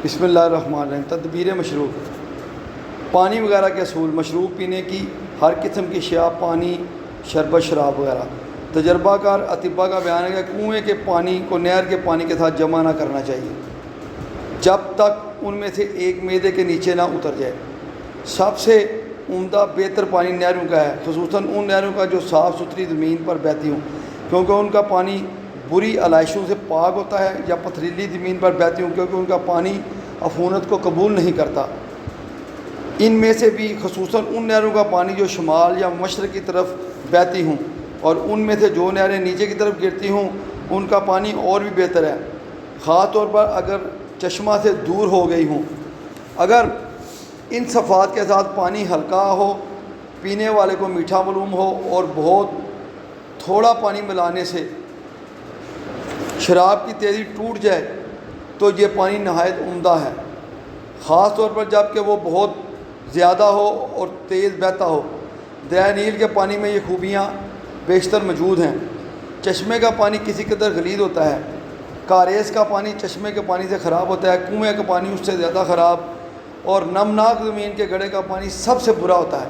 بسم اللہ الرحمن الرحیم۔ تدبیر مشروب، پانی وغیرہ کے اصول۔ مشروب پینے کی ہر قسم کی اشیاء، پانی، شربت، شراب وغیرہ۔ تجربہ کار اطباء کا بیان ہے کہ کنویں کے پانی کو نہر کے پانی کے ساتھ جمع نہ کرنا چاہیے جب تک ان میں سے ایک معدے کے نیچے نہ اتر جائے۔ سب سے عمدہ بہتر پانی نہروں کا ہے، خصوصاً ان نہروں کا جو صاف ستھری زمین پر بہتی ہوں، کیونکہ ان کا پانی بری علائشوں سے پاک ہوتا ہے، یا پتھریلی زمین پر بہتی ہوں کیونکہ ان کا پانی عفونت کو قبول نہیں کرتا۔ ان میں سے بھی خصوصاً ان نہروں کا پانی جو شمال یا مشرق کی طرف بہتی ہوں، اور ان میں سے جو نہریں نیچے کی طرف گرتی ہوں ان کا پانی اور بھی بہتر ہے، خاص طور پر اگر چشمہ سے دور ہو گئی ہوں۔ اگر ان صفات کے ساتھ پانی ہلکا ہو، پینے والے کو میٹھا معلوم ہو، اور بہت تھوڑا پانی ملانے سے شراب کی تیزی ٹوٹ جائے تو یہ پانی نہایت عمدہ ہے، خاص طور پر جب کہ وہ بہت زیادہ ہو اور تیز بہتا ہو۔ دریا نیل کے پانی میں یہ خوبیاں بیشتر موجود ہیں۔ چشمے کا پانی کسی قدر غلیظ ہوتا ہے، کاریز کا پانی چشمے کے پانی سے خراب ہوتا ہے، کنویں کا پانی اس سے زیادہ خراب، اور نمناک زمین کے گڑھے کا پانی سب سے برا ہوتا ہے۔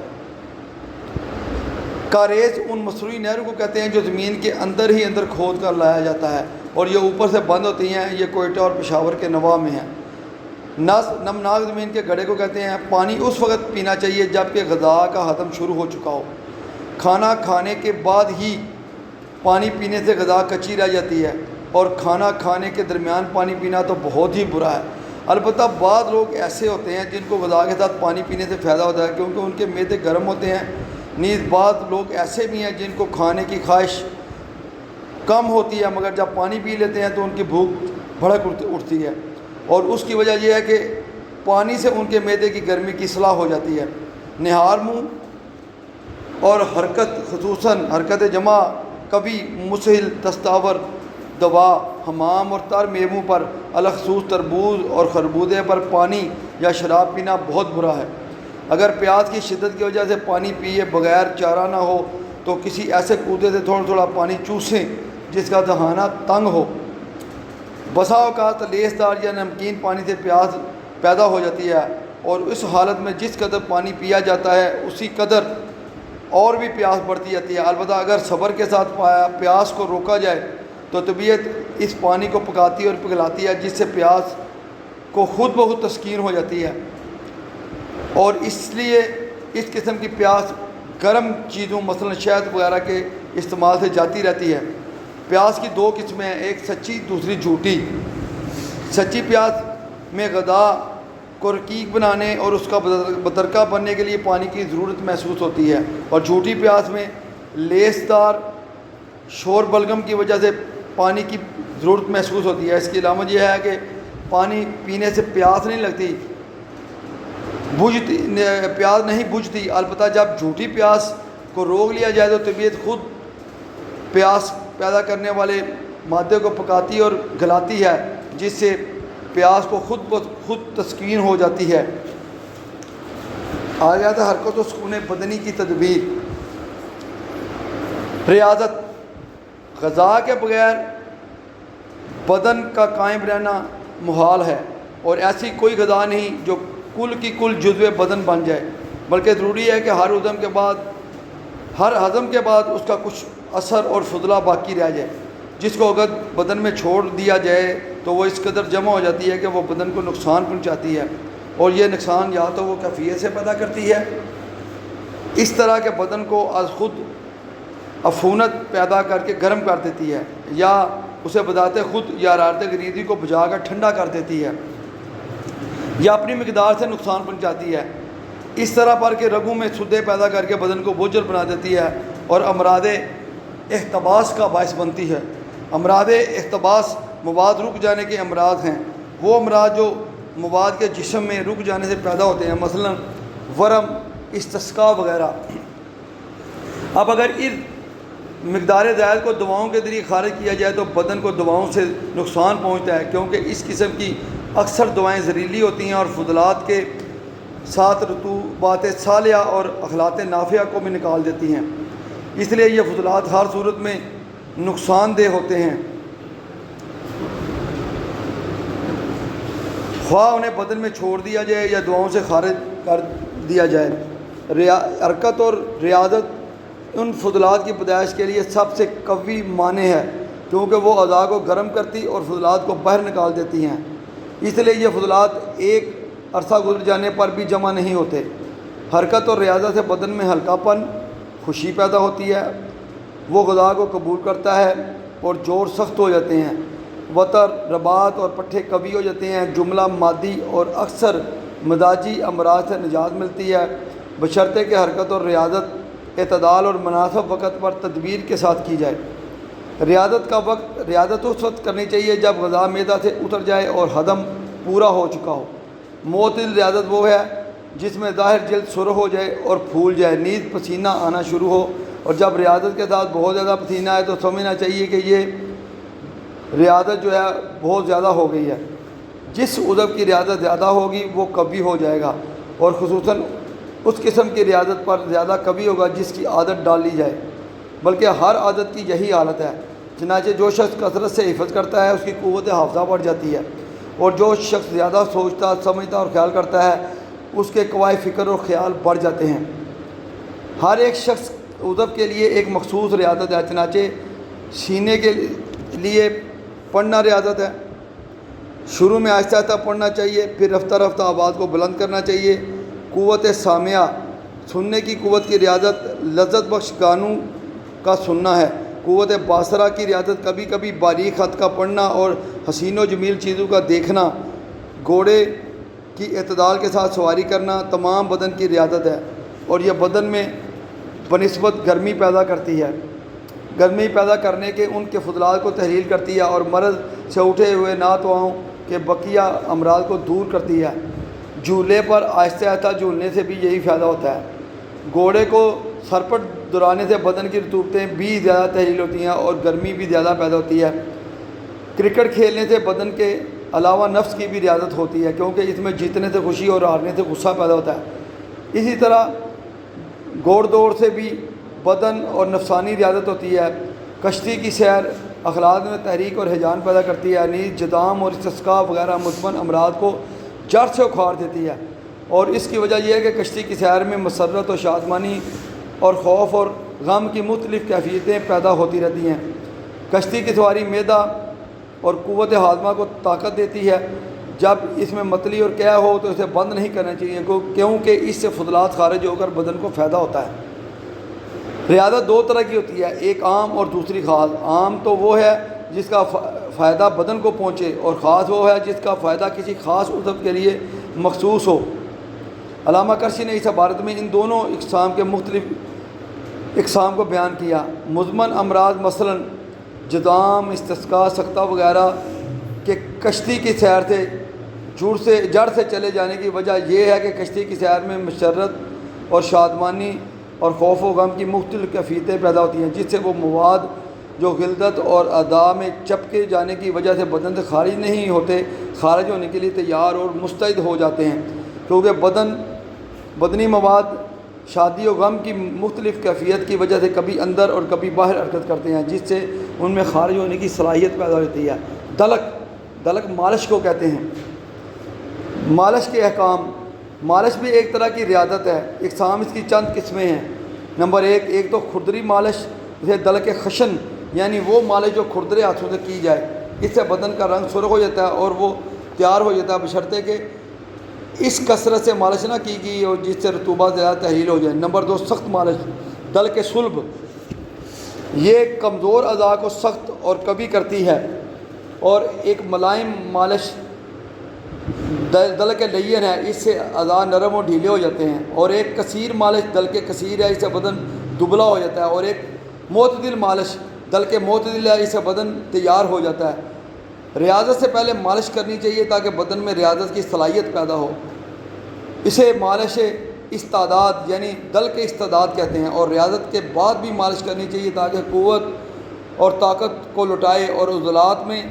کاریز ان مصنوعی نہروں کو کہتے ہیں جو زمین کے اندر ہی اندر کھود کر لایا جاتا ہے، اور یہ اوپر سے بند ہوتی ہیں۔ یہ کوئٹہ اور پشاور کے نواح میں ہیں۔ نمناک زمین کے گڑھے کو کہتے ہیں۔ پانی اس وقت پینا چاہیے جب کہ غذا کا ہضم شروع ہو چکا ہو۔ کھانا کھانے کے بعد ہی پانی پینے سے غذا کچی رہ جاتی ہے، اور کھانا کھانے کے درمیان پانی پینا تو بہت ہی برا ہے۔ البتہ بعض لوگ ایسے ہوتے ہیں جن کو غذا کے ساتھ پانی پینے سے فائدہ ہوتا ہے، کیونکہ ان کے معدے گرم ہوتے ہیں۔ نیز بعض لوگ ایسے بھی ہیں جن کو کھانے کی خواہش کم ہوتی ہے، مگر جب پانی پی لیتے ہیں تو ان کی بھوک بھڑک اٹھتی ہے، اور اس کی وجہ یہ ہے کہ پانی سے ان کے معدے کی گرمی کی اصلاح ہو جاتی ہے۔ نہار منہ اور حرکت، خصوصاً حرکت جمع، کبھی مسہل، دستاور، دوا، حمام اور تر میووں پر، الخصوص تربوز اور خربوزے پر پانی یا شراب پینا بہت برا ہے۔ اگر پیاس کی شدت کی وجہ سے پانی پیے بغیر چارہ نہ ہو تو کسی ایسے کودے سے تھوڑا تھوڑا پانی چوسیں جس کا دہانہ تنگ ہو۔ بسا اوقات لیسدار یا نمکین پانی سے پیاس پیدا ہو جاتی ہے، اور اس حالت میں جس قدر پانی پیا جاتا ہے اسی قدر اور بھی پیاس بڑھتی جاتی ہے۔ البتہ اگر صبر کے ساتھ پیاس کو روکا جائے تو طبیعت اس پانی کو پکاتی اور پگھلاتی ہے، جس سے پیاس کو خود بخود تسکین ہو جاتی ہے، اور اس لیے اس قسم کی پیاس گرم چیزوں مثلا شہد وغیرہ کے استعمال سے جاتی رہتی ہے۔ پیاس کی دو قسمیں ہیں، ایک سچی، دوسری جھوٹی۔ سچی پیاس میں غذا کو رقیق بنانے اور اس کا بترکہ بننے کے لیے پانی کی ضرورت محسوس ہوتی ہے، اور جھوٹی پیاس میں لیسدار شور بلغم کی وجہ سے پانی کی ضرورت محسوس ہوتی ہے۔ اس کی علامت یہ ہے کہ پانی پینے سے پیاس نہیں لگتی، پیاس نہیں بجھتی۔ البتہ جب جھوٹی پیاس کو روک لیا جائے تو طبیعت خود پیاس پیدا کرنے والے مادے کو پکاتی اور گلاتی ہے، جس سے پیاس کو خود تسکین ہو جاتی ہے۔ آ گیا تھا حرکت و سکون بدنی کی تدبیر۔ ریاضت، غذا کے بغیر بدن کا قائم رہنا محال ہے، اور ایسی کوئی غذا نہیں جو کل کی کل جزو بدن بن جائے، بلکہ ضروری ہے کہ ہر ہضم کے بعد اس کا کچھ اثر اور فضلہ باقی رہ جائے، جس کو اگر بدن میں چھوڑ دیا جائے تو وہ اس قدر جمع ہو جاتی ہے کہ وہ بدن کو نقصان پہنچاتی ہے، اور یہ نقصان یا تو وہ کیفیت سے پیدا کرتی ہے، اس طرح کہ بدن کو از خود عفونت پیدا کر کے گرم کر دیتی ہے، یا اسے بذات خود یا حرارت غریزی کو بجھا کر ٹھنڈا کر دیتی ہے، یا اپنی مقدار سے نقصان پہنچاتی ہے، اس طرح پر کہ رگوں میں سدے پیدا کر کے بدن کو بوجھل بنا دیتی ہے، اور امراض احتباس کا باعث بنتی ہے۔ امراض احتباس مواد رک جانے کے امراض ہیں، وہ امراض جو مواد کے جسم میں رک جانے سے پیدا ہوتے ہیں، مثلا ورم، استسقاء وغیرہ۔ اب اگر اس مقدار زائد کو دواؤں کے ذریعے خارج کیا جائے تو بدن کو دواؤں سے نقصان پہنچتا ہے، کیونکہ اس قسم کی اکثر دوائیں زہریلی ہوتی ہیں اور فضلات کے ساتھ رطوبات صالحہ اور اخلاط نافعہ کو بھی نکال دیتی ہیں، اس لیے یہ فضلات ہر صورت میں نقصان دہ ہوتے ہیں۔ خواہ انہیں بدن میں چھوڑ دیا جائے یا دعاؤں سے خارج کر دیا جائے۔ حرکت اور ریاضت ان فضلات کی پیدائش کے لیے سب سے قوی مانع ہے، کیونکہ وہ اعضاء کو گرم کرتی اور فضلات کو باہر نکال دیتی ہیں، اس لیے یہ فضلات ایک عرصہ گزر جانے پر بھی جمع نہیں ہوتے۔ حرکت اور ریاضت سے بدن میں ہلکا پن، خوشی پیدا ہوتی ہے، وہ غذا کو قبول کرتا ہے اور جوڑ سخت ہو جاتے ہیں، وتر، رباط اور پٹھے قوی ہو جاتے ہیں، جملہ مادی اور اکثر مزاجی امراض سے نجات ملتی ہے، بشرطے کہ حرکت اور ریاضت اعتدال اور مناسب وقت پر تدبیر کے ساتھ کی جائے۔ ریاضت اس وقت کرنی چاہیے جب غذا معدہ سے اتر جائے اور ہضم پورا ہو چکا ہو۔ معتدل ریاضت وہ ہے جس میں ظاہر جلد سرخ ہو جائے اور پھول جائے، نیز پسینہ آنا شروع ہو، اور جب ریاضت کے ساتھ بہت زیادہ پسینہ آئے تو سمجھنا چاہیے کہ یہ ریاضت جو ہے بہت زیادہ ہو گئی ہے۔ جس عضو کی ریاضت زیادہ ہوگی وہ قوی ہو جائے گا، اور خصوصاً اس قسم کی ریاضت پر زیادہ قوی ہوگا جس کی عادت ڈال لی جائے، بلکہ ہر عادت کی یہی حالت ہے۔ چنانچہ جو شخص کثرت سے حفظ کرتا ہے اس کی قوت حافظہ بڑھ جاتی ہے، اور جو شخص زیادہ سوچتا، سمجھتا اور خیال کرتا ہے اس کے قوائے فکر اور خیال بڑھ جاتے ہیں۔ ہر ایک شخص عضو کے لیے ایک مخصوص ریاضت ہے، چنانچہ سینے کے لیے پڑھنا ریاضت ہے۔ شروع میں آہستہ آہستہ پڑھنا چاہیے، پھر رفتہ رفتہ آواز کو بلند کرنا چاہیے۔ قوت سامعہ، سننے کی قوت کی ریاضت لذت بخش گانوں کا سننا ہے۔ قوت باصرہ کی ریاضت کبھی کبھی باریک خط کا پڑھنا اور حسین و جمیل چیزوں کا دیکھنا۔ گھوڑے کی اعتدال کے ساتھ سواری کرنا تمام بدن کی ریاضت ہے، اور یہ بدن میں بنسبت گرمی پیدا کرتی ہے، گرمی پیدا کرنے کے ان کے فضلات کو تحلیل کرتی ہے، اور مرض سے اٹھے ہوئے ناتواؤں کے بقیہ امراض کو دور کرتی ہے۔ جھولے پر آہستہ آہستہ جھولنے سے بھی یہی فائدہ ہوتا ہے۔ گھوڑے کو سر پر دوڑانے سے بدن کی رطوبتیں بھی زیادہ تحلیل ہوتی ہیں اور گرمی بھی زیادہ پیدا ہوتی ہے۔ کرکٹ کھیلنے سے بدن کے علاوہ نفس کی بھی ریاضت ہوتی ہے، کیونکہ اس میں جیتنے سے خوشی اور ہارنے سے غصہ پیدا ہوتا ہے۔ اسی طرح گھوڑ دوڑ سے بھی بدن اور نفسانی ریاضت ہوتی ہے۔ کشتی کی سیر اخلاق میں تحریک اور ہیجان پیدا کرتی ہے، نیز جدام اور استسقاء وغیرہ مثبت امراض کو جڑ سے اکھاڑ دیتی ہے، اور اس کی وجہ یہ ہے کہ کشتی کی سیر میں مسرت اور شادمانی اور خوف اور غم کی مختلف کیفیتیں پیدا ہوتی رہتی ہیں۔ کشتی کی سواری معدہ اور قوت ہاضمہ کو طاقت دیتی ہے۔ جب اس میں متلی اور قے ہو تو اسے بند نہیں کرنا چاہیے، کیونکہ اس سے فضلات خارج ہو کر بدن کو فائدہ ہوتا ہے۔ ریاضت دو طرح کی ہوتی ہے، ایک عام اور دوسری خاص۔ عام تو وہ ہے جس کا فائدہ بدن کو پہنچے، اور خاص وہ ہے جس کا فائدہ کسی خاص عضو کے لیے مخصوص ہو۔ علامہ کرشی نے اس عبارت میں ان دونوں اقسام کے مختلف اقسام کو بیان کیا۔ مزمن امراض مثلاً جدام، استسقاء، سکتہ وغیرہ کہ کشتی کی سیر سے جڑ سے چلے جانے کی وجہ یہ ہے کہ کشتی کی سیر میں مسرت اور شادمانی اور خوف و غم کی مختلف کیفیتیں پیدا ہوتی ہیں، جس سے وہ مواد جو غلظت اور اعضاء میں چپکے جانے کی وجہ سے بدن سے خارج نہیں ہوتے، خارج ہونے کے لیے تیار اور مستعد ہو جاتے ہیں، کیونکہ بدنی مواد شادی و غم کی مختلف کیفیت کی وجہ سے کبھی اندر اور کبھی باہر حرکت کرتے ہیں، جس سے ان میں خارج ہونے کی صلاحیت پیدا ہوتی ہے۔ دلک مالش کو کہتے ہیں۔ مالش کے احکام۔ مالش بھی ایک طرح کی ریاضت ہے۔ اقسام اس کی چند قسمیں ہیں۔ نمبر ایک تو کھردری مالش، جسے دلک خشن یعنی وہ مالش جو کھردرے ہاتھوں سے کی جائے، اس سے بدن کا رنگ سرخ ہو جاتا ہے اور وہ تیار ہو جاتا ہے، بشرطے کہ اس کثرت سے مالش نہ کی گئی اور جس سے رطوبہ زیادہ تحلیل ہو جائے۔ نمبر دو سخت مالش، دلک صلب، یہ کمزور اعضاء کو سخت اور قوی کرتی ہے۔ اور ایک ملائم مالش دلک لین ہے، اس سے اعضاء نرم اور ڈھیلے ہو جاتے ہیں۔ اور ایک کثیر مالش دلک کثیر ہے، اس سے بدن دبلا ہو جاتا ہے۔ اور ایک معتدل مالش دلک معتدل ہے، اس سے بدن تیار ہو جاتا ہے۔ ریاضت سے پہلے مالش کرنی چاہیے تاکہ بدن میں ریاضت کی صلاحیت پیدا ہو۔ اسے مالش استعداد یعنی دلک استعداد کہتے ہیں، اور ریاضت کے بعد بھی مالش کرنی چاہیے تاکہ قوت اور طاقت کو لٹائے اور عضلات میں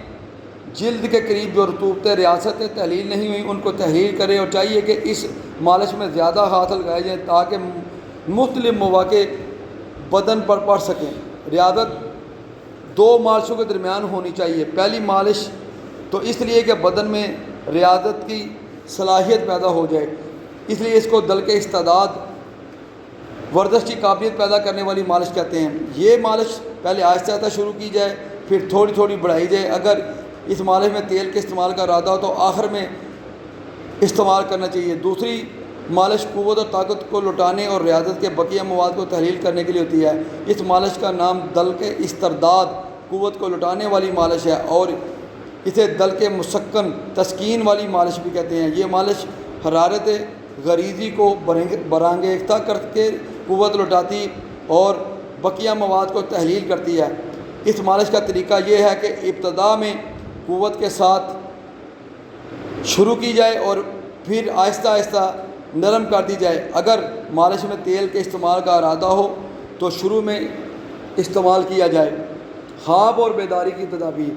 جلد کے قریب جو رطوبتیں ریاستیں تحلیل نہیں ہوئیں ان کو تحلیل کرے، اور چاہیے کہ اس مالش میں زیادہ ہاتھ لگائے جائیں تاکہ مختلف مواقع بدن پر پڑ سکیں۔ ریاضت دو مالشوں کے درمیان ہونی چاہیے۔ پہلی مالش تو اس لیے کہ بدن میں ریاضت کی صلاحیت پیدا ہو جائے، اس لیے اس کو دل کے استعداد ورزش کی قابلیت پیدا کرنے والی مالش کہتے ہیں۔ یہ مالش پہلے آہستہ آہستہ شروع کی جائے، پھر تھوڑی تھوڑی بڑھائی جائے۔ اگر اس مالش میں تیل کے استعمال کا ارادہ ہو تو آخر میں استعمال کرنا چاہیے۔ دوسری مالش قوت اور طاقت کو لوٹانے اور ریاضت کے بقیہ مواد کو تحلیل کرنے کے لیے ہوتی ہے۔ اس مالش کا نام دل کے استرداد قوت کو لوٹانے والی مالش ہے، اور اسے دل کے مسکن تسکین والی مالش بھی کہتے ہیں۔ یہ مالش حرارت غریزی کو برانگیختہ کر کے قوت لوٹاتی اور بقیہ مواد کو تحلیل کرتی ہے۔ اس مالش کا طریقہ یہ ہے کہ ابتدا میں قوت کے ساتھ شروع کی جائے اور پھر آہستہ آہستہ نرم کر دی جائے۔ اگر مالش میں تیل کے استعمال کا ارادہ ہو تو شروع میں استعمال کیا جائے۔ خواب اور بیداری کی تدابیر۔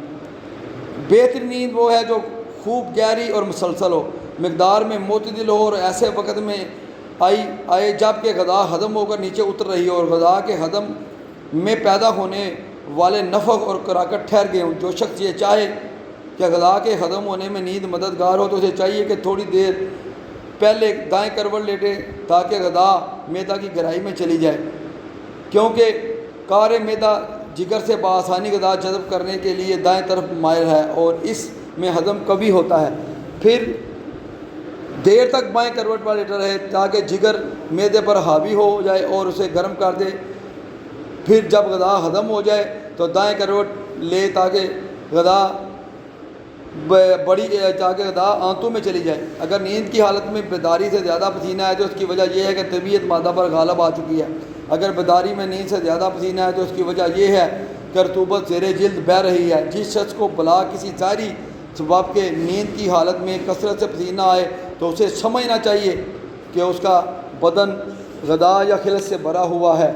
بہترین نیند وہ ہے جو خوب گہری اور مسلسل ہو، مقدار میں معتدل ہو اور ایسے وقت میں آئے جب کہ غذا ہضم ہو کر نیچے اتر رہی ہو اور غذا کے ہضم میں پیدا ہونے والے نفخ اور کراکٹ ٹھہر گئے ہوں۔ جو شخص یہ چاہے کہ غذا کے ہضم ہونے میں نیند مددگار ہو تو اسے چاہیے کہ تھوڑی دیر پہلے دائیں کروٹ لیٹے تاکہ غذا معدہ کی گہرائی میں چلی جائے، کیونکہ کار معدہ جگر سے بآسانی غذا جذب کرنے کے لیے دائیں طرف مائل ہے اور اس میں ہضم کبھی ہوتا ہے۔ پھر دیر تک بائیں کروٹ پر لیٹا رہے تاکہ جگر معدے پر حاوی ہو جائے اور اسے گرم کر دے۔ پھر جب غذا ہضم ہو جائے تو دائیں کروٹ لے تاکہ غذا آنتوں میں چلی جائے۔ اگر نیند کی حالت میں بیداری سے زیادہ پسینہ ہے تو اس کی وجہ یہ ہے کہ طبیعت مادہ پر غالب آ چکی ہے۔ اگر بیداری میں نیند سے زیادہ پسینہ ہے تو اس کی وجہ یہ ہے کہ رطوبت زیر جلد بہہ رہی ہے۔ جس شخص کو بلا کسی ظاہری سبب کے نیند کی حالت میں کثرت سے پسینہ آئے تو اسے سمجھنا چاہیے کہ اس کا بدن غذا یا خلط سے بھرا ہوا ہے۔